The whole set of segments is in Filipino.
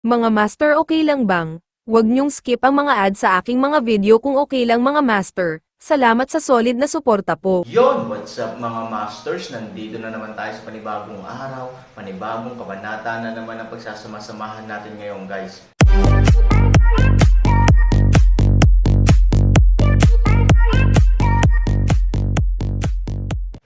Mga master, okay lang bang? Huwag niyong skip ang mga ads sa aking mga video kung okay lang mga master. Salamat sa solid na suporta po. Yon, what's up mga masters? Nandito na naman tayo sa panibagong araw, panibagong kabanata na naman ang pagsasama-samahan natin ngayon guys.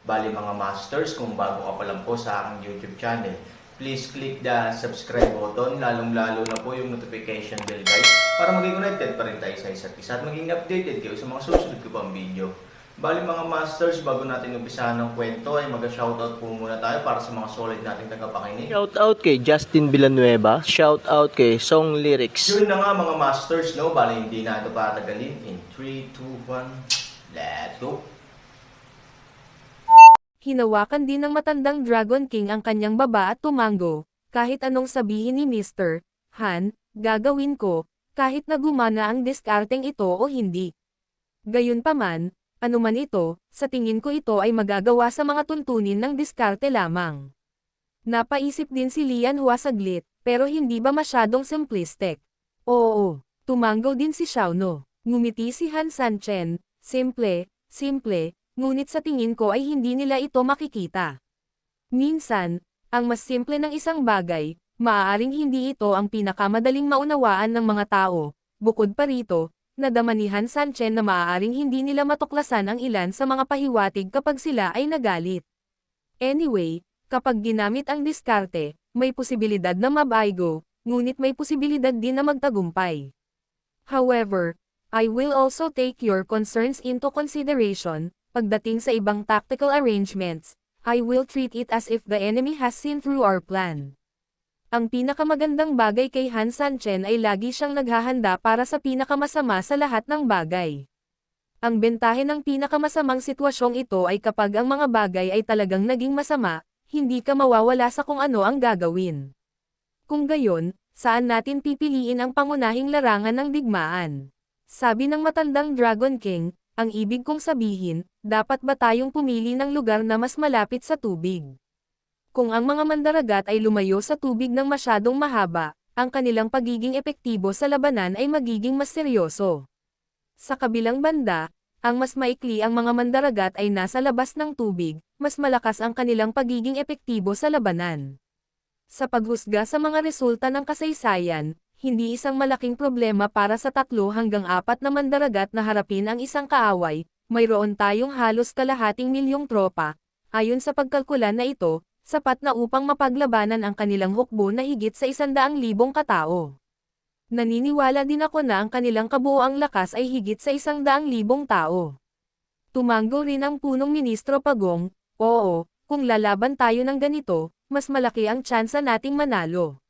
Bali mga masters, kung bago ka pa lang po sa aking YouTube channel, please click the subscribe button, lalong-lalo na po yung notification bell guys, para maging connected pa rin tayo sa isa't isa at maging updated kayo sa mga susunod ko pang video. Bali mga masters, bago natin umpisahan ng kwento ay mag-shoutout po muna tayo para sa mga solid nating tagapakinig. Shoutout kay Justin Villanueva, shoutout kay Song Lyrics. Yun na nga mga masters, no? Bali hindi na ito patagalin. In 3, 2, 1, let's go! Hinawakan din ng matandang Dragon King ang kanyang baba at tumango. Kahit anong sabihin ni Mr. Han, gagawin ko, kahit na gumana ang diskarteng ito o hindi. Gayunpaman, anuman ito, sa tingin ko ito ay magagawa sa mga tuntunin ng diskarte lamang. Napaisip din si Lian Hua saglit, pero hindi ba masyadong simplistic? Oo, tumango din si Xiaono. Ngumiti si Han Sanchen, simple, ngunit sa tingin ko ay hindi nila ito makikita. Minsan, ang mas simple ng isang bagay, maaaring hindi ito ang pinakamadaling maunawaan ng mga tao. Bukod pa rito, nadama ni Han Sanchen na maaaring hindi nila matuklasan ang ilan sa mga pahiwatig kapag sila ay nagalit. Anyway, kapag ginamit ang diskarte, may posibilidad na mabaygo, ngunit may posibilidad din na magtagumpay. However, I will also take your concerns into consideration. Pagdating sa ibang tactical arrangements, I will treat it as if the enemy has seen through our plan. Ang pinakamagandang bagay kay Han Sanchen ay lagi siyang naghahanda para sa pinakamasama sa lahat ng bagay. Ang bentahe ng pinakamasamang sitwasyong ito ay kapag ang mga bagay ay talagang naging masama, hindi ka mawawala sa kung ano ang gagawin. Kung gayon, saan natin pipiliin ang pangunahing larangan ng digmaan? Sabi ng matandang Dragon King, ang ibig kong sabihin, dapat ba tayong pumili ng lugar na mas malapit sa tubig? Kung ang mga mandaragat ay lumayo sa tubig ng masyadong mahaba, ang kanilang pagiging epektibo sa labanan ay magiging mas seryoso. Sa kabilang banda, ang mas maikli ang mga mandaragat ay nasa labas ng tubig, mas malakas ang kanilang pagiging epektibo sa labanan. Sa paghusga sa mga resulta ng kasaysayan, hindi isang malaking problema para sa 3 hanggang 4 na mandaragat na harapin ang isang kaaway, mayroon tayong halos kalahating milyong tropa. Ayon sa pagkalkula na ito, sapat na upang mapaglabanan ang kanilang hukbo na higit sa 100,000 katao. Naniniwala din ako na ang kanilang kabuoang lakas ay higit sa 100,000 tao. Tumango rin ang punong ministro Pagong, oo, kung lalaban tayo ng ganito, mas malaki ang tsansa nating manalo.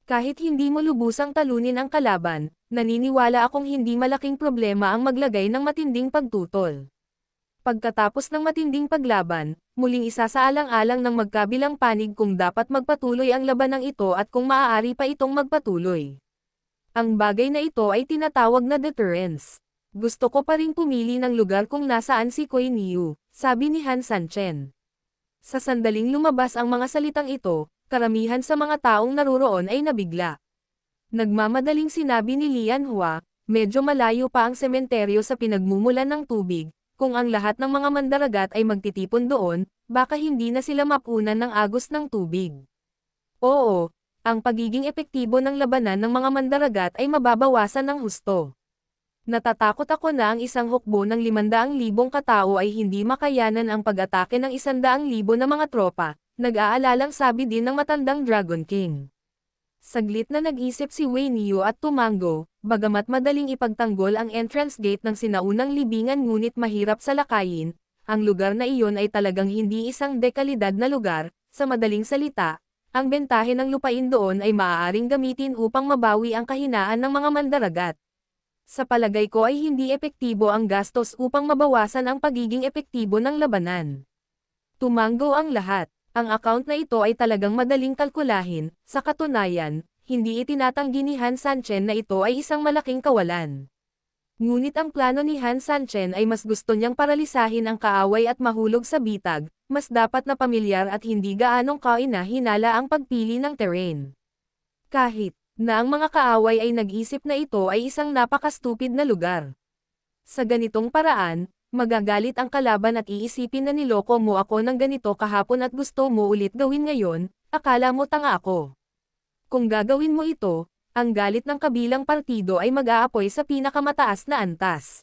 Kahit hindi mo lubusang talunin ang kalaban, naniniwala akong hindi malaking problema ang maglagay ng matinding pagtutol. Pagkatapos ng matinding paglaban, muling isasaalang-alang ng magkabilang panig kung dapat magpatuloy ang labanang ito at kung maaari pa itong magpatuloy. Ang bagay na ito ay tinatawag na deterrence. Gusto ko pa ring pumili ng lugar kung nasaan si Kuei Niu, sabi ni Han Sanchen. Sa sandaling lumabas ang mga salitang ito, karamihan sa mga taong naruroon ay nabigla. Nagmamadaling sinabi ni Lian Hua, medyo malayo pa ang sementeryo sa pinagmumulan ng tubig, kung ang lahat ng mga mandaragat ay magtitipon doon, baka hindi na sila mapunan ng agos ng tubig. Oo, ang pagiging epektibo ng labanan ng mga mandaragat ay mababawasan ng husto. Natatakot ako na ang isang hukbo ng 500,000 katao ay hindi makayanan ang pag-atake ng 100,000 na mga tropa, nag-aalalang sabi din ng matandang Dragon King. Saglit na nag-isip si Wei Niu at tumango, bagamat madaling ipagtanggol ang entrance gate ng sinaunang libingan ngunit mahirap salakayin, ang lugar na iyon ay talagang hindi isang dekalidad na lugar, sa madaling salita, ang bentahe ng lupain doon ay maaaring gamitin upang mabawi ang kahinaan ng mga mandaragat. Sa palagay ko ay hindi epektibo ang gastos upang mabawasan ang pagiging epektibo ng labanan. Tumango ang lahat. Ang account na ito ay talagang madaling kalkulahin, sa katunayan, hindi itinatanggi ni Han Sanchen na ito ay isang malaking kawalan. Ngunit ang plano ni Han Sanchen ay mas gusto niyang paralisahin ang kaaway at mahulog sa bitag, mas dapat na pamilyar at hindi gaanong kaina-hinala ang pagpili ng terrain. Kahit Na ang mga kaaway ay nag-isip na ito ay isang napaka-stupid na lugar. Sa ganitong paraan, magagalit ang kalaban at iisipin na niloko mo ako ng ganito kahapon at gusto mo ulit gawin ngayon, akala mo tanga ako. Kung gagawin mo ito, ang galit ng kabilang partido ay mag-aapoy sa pinakamataas na antas.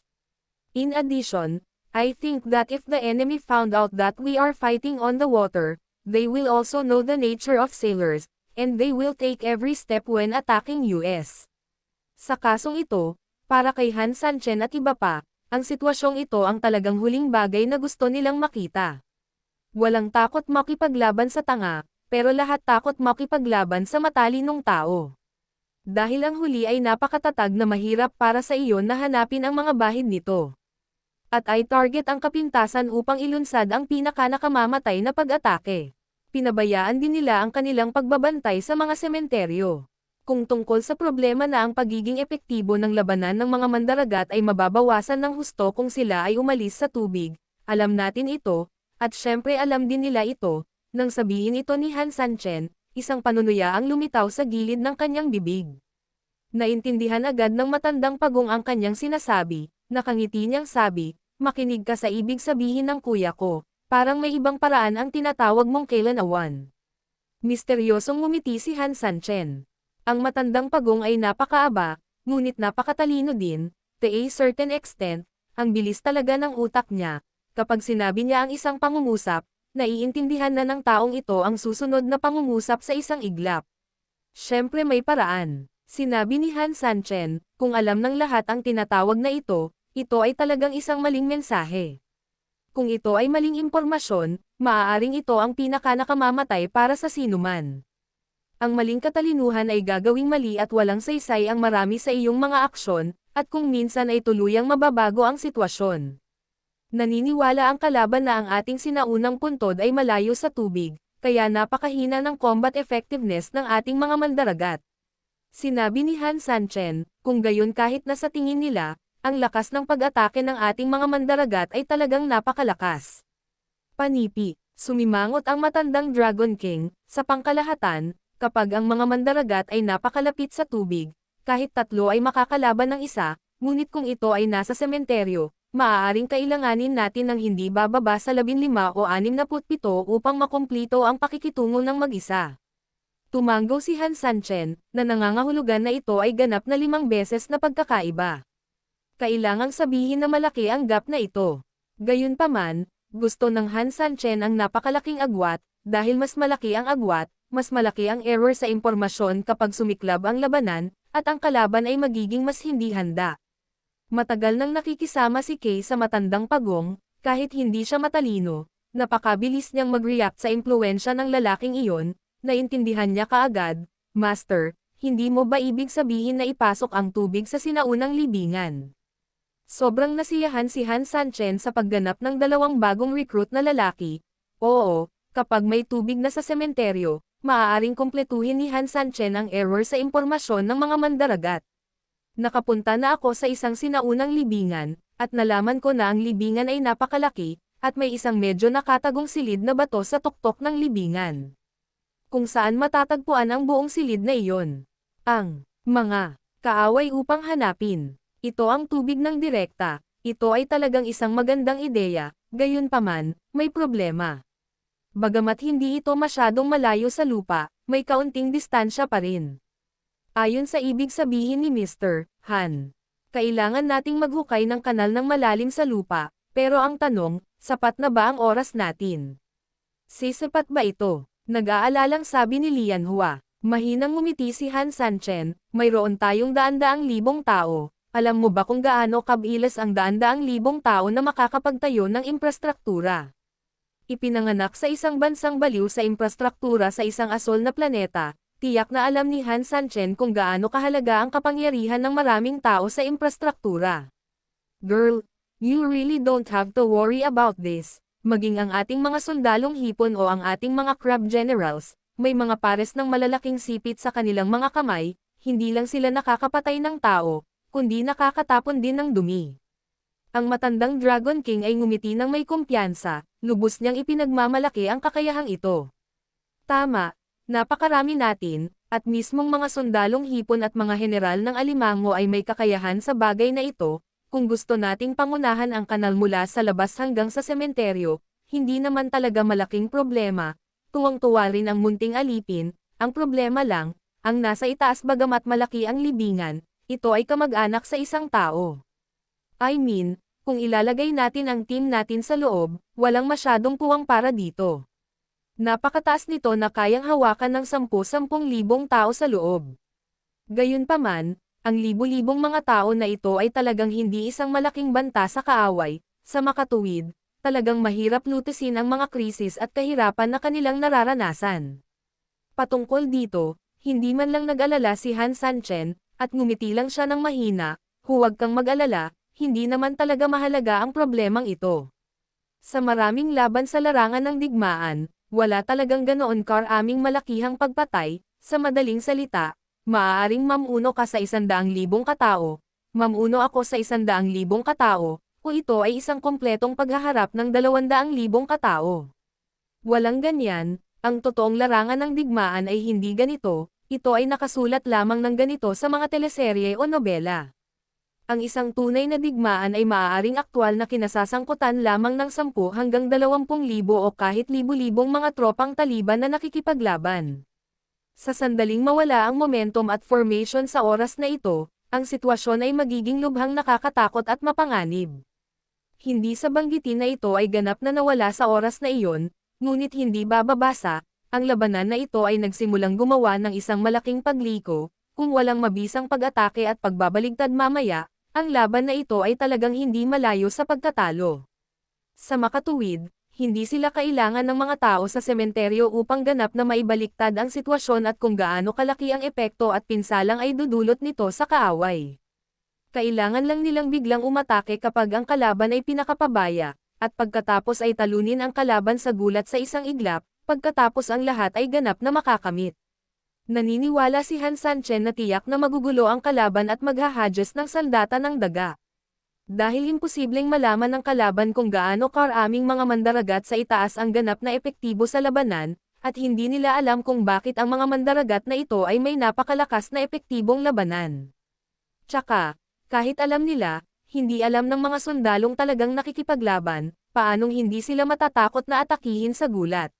In addition, I think that if the enemy found out that we are fighting on the water, they will also know the nature of sailors, and they will take every step when attacking US. Sa kasong ito, para kay Han Sanchen at iba pa, ang sitwasyong ito ang talagang huling bagay na gusto nilang makita. Walang takot makipaglaban sa tanga, pero lahat takot makipaglaban sa matalinong tao. Dahil ang huli ay napakatatag na mahirap para sa iyon na hanapin ang mga bahid nito. At ay target ang kapintasan upang ilunsad ang pinaka-nakamamatay na pag-atake. Pinabayaan din nila ang kanilang pagbabantay sa mga sementeryo. Kung tungkol sa problema na ang pagiging epektibo ng labanan ng mga mandaragat ay mababawasan ng husto kung sila ay umalis sa tubig, alam natin ito, at syempre alam din nila ito, nang sabihin ito ni Han Sanchen, isang panunuya ang lumitaw sa gilid ng kanyang bibig. Naintindihan agad ng matandang pagong ang kanyang sinasabi, nakangiti niyang sabi, makinig ka sa ibig sabihin ng kuya ko, parang may ibang paraan ang tinatawag mong kailanawan. Misteryosong ngumiti si Han Sanchen. Ang matandang pagong ay napakaaba, ngunit napakatalino din, to a certain extent, ang bilis talaga ng utak niya. Kapag sinabi niya ang isang pangungusap, naiintindihan na ng taong ito ang susunod na pangungusap sa isang iglap. Siyempre may paraan. Sinabi ni Han Sanchen, kung alam ng lahat ang tinatawag na ito ay talagang isang maling mensahe. Kung ito ay maling impormasyon, maaaring ito ang pinaka-nakamamatay para sa sinuman. Ang maling katalinuhan ay gagawing mali at walang saysay ang marami sa iyong mga aksyon, at kung minsan ay tuluyang mababago ang sitwasyon. Naniniwala ang kalaban na ang ating sinaunang puntod ay malayo sa tubig, kaya napakahina ng combat effectiveness ng ating mga mandaragat. Sinabi ni Han Sanchen, kung gayon kahit na sa tingin nila, ang lakas ng pag-atake ng ating mga mandaragat ay talagang napakalakas. Panipi, sumimangot ang matandang Dragon King, sa pangkalahatan, kapag ang mga mandaragat ay napakalapit sa tubig, kahit tatlo ay makakalaban ng isa, ngunit kung ito ay nasa sementeryo, maaaring kailanganin natin ng hindi bababa sa 15 o 67 upang makumplito ang pakikitungo ng mag-isa. Tumanggo si Han Sanchen, na nangangahulugan na ito ay ganap na 5 beses na pagkakaiba. Kailangang sabihin na malaki ang gap na ito. Gayunpaman, gusto ng Han Sanchen ang napakalaking agwat, dahil mas malaki ang agwat, mas malaki ang error sa impormasyon kapag sumiklab ang labanan, at ang kalaban ay magiging mas hindi handa. Matagal nang nakikisama si Kay sa matandang pagong, kahit hindi siya matalino, napakabilis niyang mag-react sa impluwensya ng lalaking iyon, naintindihan niya kaagad, Master, hindi mo ba ibig sabihin na ipasok ang tubig sa sinaunang libingan? Sobrang nasiyahan si Han Sanchen sa pagganap ng 2 bagong recruit na lalaki. Oo, kapag may tubig na sa sementeryo, maaaring kumpletuhin ni Han Sanchen ang error sa impormasyon ng mga mandaragat. Nakapunta na ako sa isang sinaunang libingan, at nalaman ko na ang libingan ay napakalaki, at may isang medyo nakatagong silid na bato sa tuktok ng libingan. Kung saan matatagpuan ang buong silid na iyon. Ang mga kaaway upang hanapin. Ito ang tubig ng direkta. Ito ay talagang isang magandang ideya, gayunpaman, may problema. Bagamat hindi ito masyadong malayo sa lupa, may kaunting distansya pa rin. Ayon sa ibig sabihin ni Mr. Han, kailangan nating maghukay ng kanal ng malalim sa lupa, pero ang tanong, sapat na ba ang oras natin? Sapat ba ito? Nag-aalalang sabi ni Lian Hua. Mahinang ngumiti si Han Sanchen, mayroon tayong daan-daang libong tao. Alam mo ba kung gaano kabilis ang daan-daang libong tao na makakapagtayo ng infrastruktura? Ipinanganak sa isang bansang baliw sa infrastruktura sa isang asol na planeta. Tiyak na alam ni Han Sanchen kung gaano kahalaga ang kapangyarihan ng maraming tao sa infrastruktura. Girl, you really don't have to worry about this. Maging ang ating mga sundalong hipon o ang ating mga crab generals, may mga pares ng malalaking sipit sa kanilang mga kamay, hindi lang sila nakakapatay ng tao, kundi nakakatapon din ng dumi. Ang matandang Dragon King ay ngumiti ng may kumpiyansa, lubos niyang ipinagmamalaki ang kakayahang ito. Tama. Napakarami natin, At mismong mga sundalong hipon at mga general ng alimango ay may kakayahan sa bagay na ito, kung gusto nating pangunahan ang kanal mula sa labas hanggang sa sementeryo, hindi naman talaga malaking problema, tuwang-tuwa rin ang munting alipin, ang problema lang, ang nasa itaas bagamat malaki ang libingan, ito ay kamag-anak sa isang tao. I mean, kung ilalagay natin ang team natin sa loob, walang masyadong puwang para dito. Napakataas nito na kayang hawakan ng 10,000 tao sa loob. Gayunpaman, ang libu-libong mga tao na ito ay talagang hindi isang malaking banta sa kaaway, sa makatuwid, talagang mahirap lutasin ang mga krisis at kahirapan na kanilang nararanasan. Patungkol dito, hindi man lang nag-alala si Han Sanchen, at ngumiti lang siya ng mahina, huwag kang mag-alala, hindi naman talaga mahalaga ang problemang ito. Sa maraming laban sa larangan ng digmaan, wala talagang ganoon karaming malakihang pagpatay, sa madaling salita, maaaring mamuno ka sa 100,000 katao, mamuno ako sa 100,000 katao, o ito ay isang kompletong paghaharap ng 200,000 katao. Walang ganyan, ang totoong larangan ng digmaan ay hindi ganito, ito ay nakasulat lamang ng ganito sa mga teleserye o nobela. Ang isang tunay na digmaan ay maaaring aktwal na kinasasangkutan lamang ng 10 hanggang 20,000 o kahit libu-libong mga tropang Taliban na nakikipaglaban. Sa sandaling mawala ang momentum at formation sa oras na ito, ang sitwasyon ay magiging lubhang nakakatakot at mapanganib. Hindi sa banggitin na ito ay ganap na nawala sa oras na iyon, ngunit hindi bababasa, ang labanan na ito ay nagsimulang gumawa ng isang malaking pagliko, kung walang mabisang pag-atake at pagbabaligtad mamaya, ang laban na ito ay talagang hindi malayo sa pagkatalo. Sa makatuwid, hindi sila kailangan ng mga tao sa sementeryo upang ganap na maibaliktad ang sitwasyon at kung gaano kalaki ang epekto at pinsalang ay dudulot nito sa kaaway. Kailangan lang nilang biglang umatake kapag ang kalaban ay pinakapabaya, at pagkatapos ay talunin ang kalaban sa gulat sa isang iglap, pagkatapos ang lahat ay ganap na makakamit. Naniniwala si Han Sanchen na tiyak na magugulo ang kalaban at maghahadjust ng sandata ng daga. Dahil imposibleng malaman ng kalaban kung gaano karaming mga mandaragat sa itaas ang ganap na epektibo sa labanan, at hindi nila alam kung bakit ang mga mandaragat na ito ay may napakalakas na epektibong labanan. Tsaka, kahit alam nila, hindi alam ng mga sundalong talagang nakikipaglaban, paanong hindi sila matatakot na atakihin sa gulat.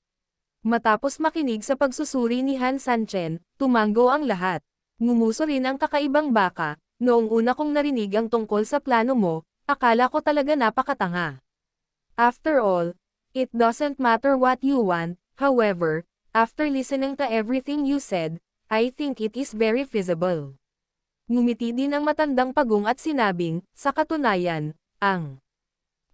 Matapos makinig sa pagsusuri ni Han Sanchen, tumango ang lahat. Ngumuso rin ang kakaibang baka, noong una kong narinig ang tungkol sa plano mo, akala ko talaga napakatanga. After all, it doesn't matter what you want, however, after listening to everything you said, I think it is very feasible. Ngumiti din ang matandang pagong at sinabing, sa katunayan, ang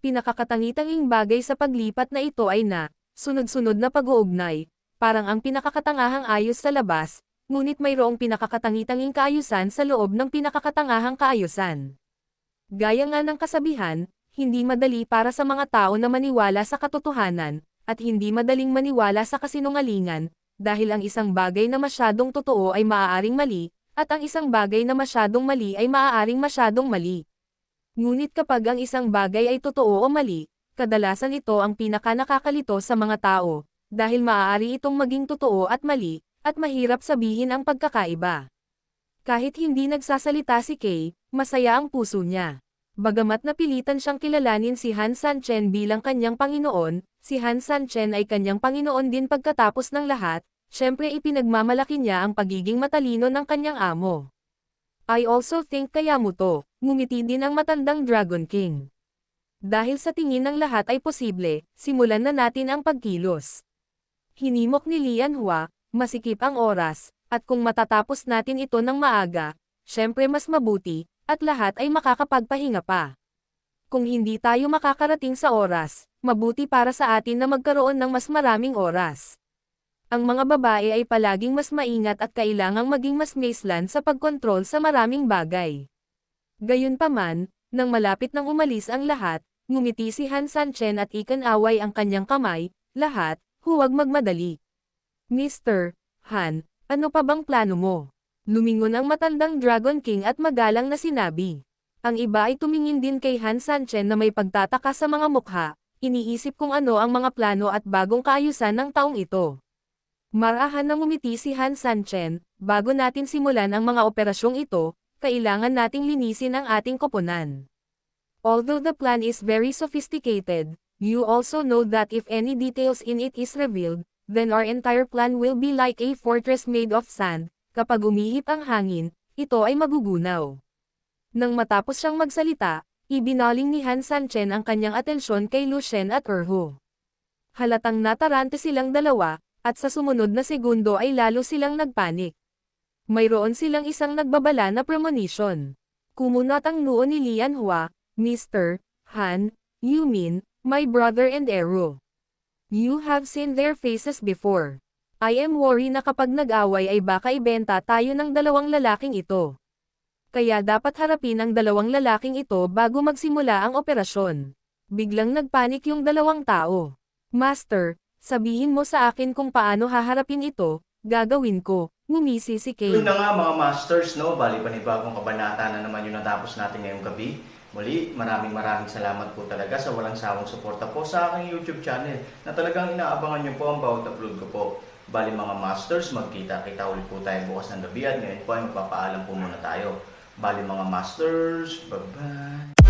pinakakatangitanging bagay sa paglipat na ito ay na, sunod-sunod na pag-uugnay, parang ang pinakakatangahang ayos sa labas, ngunit mayroong pinakakatangitanging kaayusan sa loob ng pinakakatangahang kaayusan. Gaya nga ng kasabihan, hindi madali para sa mga tao na maniwala sa katotohanan, at hindi madaling maniwala sa kasinungalingan, dahil ang isang bagay na masyadong totoo ay maaaring mali, at ang isang bagay na masyadong mali ay maaaring masyadong mali. Ngunit kapag ang isang bagay ay totoo o mali, kadalasan ito ang pinaka-nakakalito sa mga tao, dahil maaari itong maging totoo at mali, at mahirap sabihin ang pagkakaiba. Kahit hindi nagsasalita si Kay, masaya ang puso niya. Bagamat napilitan siyang kilalanin si Han Sanchen bilang kanyang Panginoon, si Han Sanchen ay kanyang Panginoon din pagkatapos ng lahat, syempre ipinagmamalaki niya ang pagiging matalino ng kanyang amo. I also think kaya mo to, ngumiti din ang matandang Dragon King. Dahil sa tingin ng lahat ay posible, simulan na natin ang pagkilos. Hinimok ni Lian Hua, masikip ang oras, at kung matatapos natin ito ng maaga, syempre mas mabuti, at lahat ay makakapagpahinga pa. Kung hindi tayo makakarating sa oras, mabuti para sa atin na magkaroon ng mas maraming oras. Ang mga babae ay palaging mas maingat at kailangang maging mas maislan sa pagkontrol sa maraming bagay. Gayunpaman, nang malapit nang umalis ang lahat, ngumiti si Han Sanchen at ikanaway ang kanyang kamay, lahat, huwag magmadali. Mr. Han, ano pa bang plano mo? Lumingon ang matandang Dragon King at magalang na sinabi. Ang iba ay tumingin din kay Han Sanchen na may pagtataka sa mga mukha, iniisip kung ano ang mga plano at bagong kaayusan ng taong ito. Marahan na ngumiti si Han Sanchen, bago natin simulan ang mga operasyong ito, kailangan nating linisin ang ating koponan. Although the plan is very sophisticated, you also know that if any details in it is revealed, then our entire plan will be like a fortress made of sand. Kapag umihip ang hangin, ito ay magugunaw. Nang matapos siyang magsalita, ibinaling ni Han Sanchen ang kanyang atensyon kay Lu Shen at Erhu. Halatang natarante silang dalawa, at sa sumunod na segundo ay lalo silang nagpanik. Mayroon silang isang nagbabala na premonition. Kumunat ang noo ni Lian Hua, Mr. Han, you mean, my brother and Erhu. You have seen their faces before. I am worried na kapag nag-away ay baka ibenta tayo ng dalawang lalaking ito. Kaya dapat harapin ang dalawang lalaking ito bago magsimula ang operasyon. Biglang nagpanik yung dalawang tao. Master, sabihin mo sa akin kung paano haharapin ito, gagawin ko, ngumisi si Yun Kay. na nga mga masters, no? Bali panibagong kabanata na naman yung natapos natin ngayong gabi. Muli, maraming salamat po talaga sa walang sawang suporta po sa aking YouTube channel na talagang inaabangan nyo po ang bawat upload ko po. Bali mga masters, magkita-kita ulit po tayo bukas ng gabi at ngayon po ay magpapaalam po muna tayo. Bali mga masters, bye-bye!